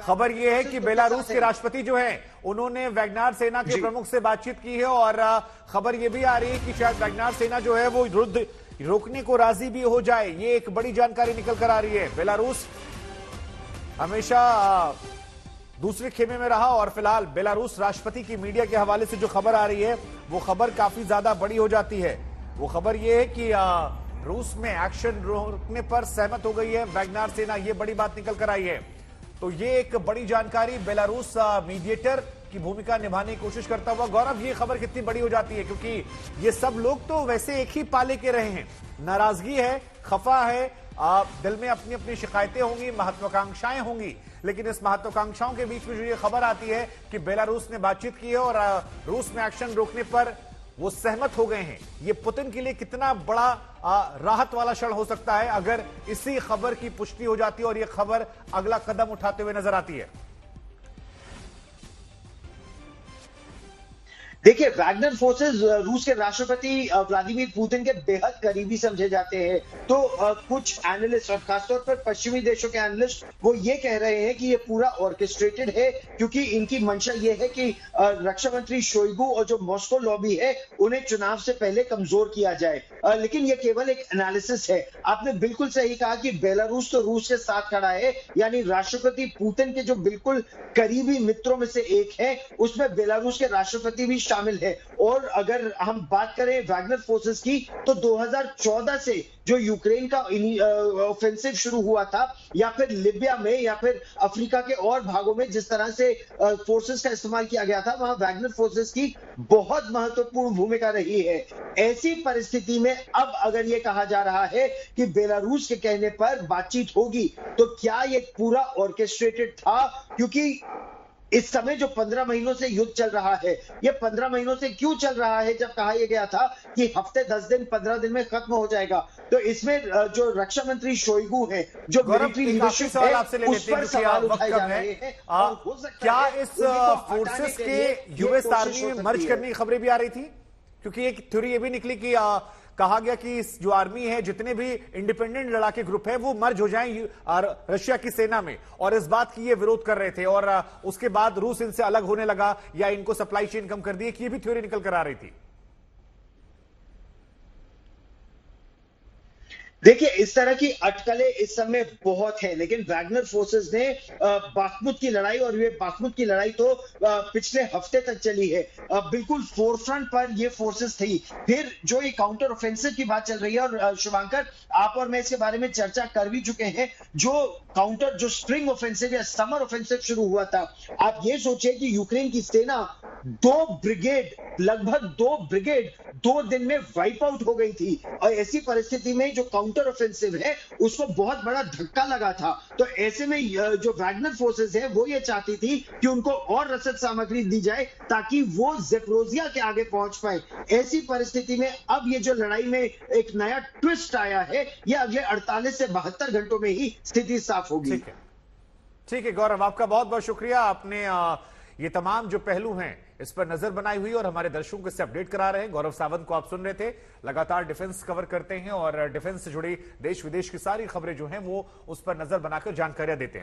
खबर यह है कि बेलारूस के राष्ट्रपति जो हैं उन्होंने वैगनार सेना के प्रमुख से बातचीत की है और खबर यह भी आ रही है कि शायद वैगनार सेना जो है वो युद्ध रोकने को राजी भी हो जाए। ये एक बड़ी जानकारी निकल कर आ रही है। बेलारूस हमेशा दूसरे खेमे में रहा और फिलहाल बेलारूस राष्ट्रपति की मीडिया के हवाले से जो खबर आ रही है वो खबर काफी ज्यादा बड़ी हो जाती है। वो खबर यह है कि रूस में एक्शन रोकने पर सहमत हो गई है वैगनार सेना। ये बड़ी बात निकल कर आई है। तो ये एक बड़ी जानकारी, बेलारूस मीडिएटर की भूमिका निभाने की कोशिश करता हुआ। गौरव, ये खबर कितनी बड़ी हो जाती है क्योंकि ये सब लोग तो वैसे एक ही पाले के रहे हैं। नाराजगी है, खफा है, दिल में अपनी अपनी शिकायतें होंगी, महत्वाकांक्षाएं होंगी, लेकिन इस महत्वाकांक्षाओं के बीच में जो ये खबर आती है कि बेलारूस ने बातचीत की है और रूस में एक्शन रोकने पर वो सहमत हो गए हैं। ये पुतिन के लिए कितना बड़ा राहत वाला क्षण हो सकता है अगर इसी खबर की पुष्टि हो जाती है और ये खबर अगला कदम उठाते हुए नजर आती है। देखिए, वैगनर फोर्सेस रूस के राष्ट्रपति व्लादिमीर पुतिन के बेहद करीबी समझे जाते हैं। तो कुछ एनालिस्ट और खासतौर पर पश्चिमी देशों के एनालिस्ट वो ये कह रहे हैं कि ये पूरा ऑर्केस्ट्रेटेड है, क्योंकि इनकी मंशा ये है कि रक्षा मंत्री शोइगु और जो मॉस्को लॉबी है उन्हें चुनाव से पहले कमजोर किया जाए। लेकिन ये केवल एक एनालिसिस है। आपने बिल्कुल सही कहा कि बेलारूस तो रूस के साथ खड़ा है, यानी राष्ट्रपति पुतिन के जो बिल्कुल करीबी मित्रों में से एक है, उसमें बेलारूस के राष्ट्रपति भी शामिल है। और अगर हम बात करें वैगनर फोर्सेस की, तो 2014 से जो यूक्रेन का ऑफेंसिव शुरू हुआ था, या फिर लिबिया में या फिर अफ्रीका के और भागों में जिस तरह से फोर्सेस का इस्तेमाल किया गया था, वहां वैगनर फोर्सेस की बहुत महत्वपूर्ण भूमिका रही है। ऐसी परिस्थिति में अब अगर यह कहा जा रहा है कि बेलारूस के कहने पर बातचीत होगी, तो क्या यह पूरा ऑर्केस्ट्रेटेड था? क्योंकि इस समय जो 15 महीनों से युद्ध चल रहा है, ये 15 महीनों से क्यों चल रहा है? जब कहा यह गया था कि हफ्ते 10 दिन 15 दिन में खत्म हो जाएगा, तो इसमें जो रक्षा मंत्री शोइगु है, जो मिलिट्री लीडरशिप है, उस पर सवाल उठाए जा रहे हैं। क्या इस फोर्सेस के यूएस आर्मी में मर्ज करने की खबरें भी आ रही थी? क्योंकि एक थ्योरी ये भी निकली कि कहा गया कि इस जो आर्मी है, जितने भी इंडिपेंडेंट लड़ाके ग्रुप है, वो मर्ज हो जाएं रशिया की सेना में, और इस बात की ये विरोध कर रहे थे और उसके बाद रूस इनसे अलग होने लगा या इनको सप्लाई चेन कम कर दी। ये भी थ्योरी निकल कर आ रही थी। देखिए, इस तरह की अटकलें इस समय बहुत है, लेकिन वैगनर फोर्सेस ने बाखमुत की लड़ाई, और ये बाखमुत की लड़ाई तो पिछले हफ्ते तक चली है, बिल्कुल फोरफ्रंट पर ये फोर्सेस थी। फिर जो ये काउंटर ऑफेंसिव की बात चल रही है, और शुभांकर, आप और मैं इसके बारे में चर्चा कर भी चुके हैं। जो स्प्रिंग ऑफेंसिव या समर ऑफेंसिव शुरू हुआ था, आप ये सोचिए कि यूक्रेन की सेना लगभग 2 ब्रिगेड 2 दिन में वाइप आउट हो गई थी। और ऐसी परिस्थिति में जो काउंटर ऑफेंसिव है, उसको बहुत बड़ा धक्का लगा था। तो ऐसे में जो वैगनर फोर्सेस है, वो ये चाहती थी कि उनको और रसद सामग्री दी जाए ताकि वो ज़ेपोरिज़िया के आगे पहुंच पाए। ऐसी परिस्थिति में अब ये जो लड़ाई में एक नया ट्विस्ट आया है, ये अगले 48 से 72 घंटों में ही स्थिति साफ होगी। ठीक है गौरव, आपका बहुत बहुत शुक्रिया। आपने ये तमाम जो पहलू हैं इस पर नजर बनाई हुई और हमारे दर्शकों को इससे अपडेट करा रहे हैं। गौरव सावंत को आप सुन रहे थे। लगातार डिफेंस कवर करते हैं और डिफेंस से जुड़ी देश विदेश की सारी खबरें जो हैं वो उस पर नजर बनाकर जानकारियां देते हैं।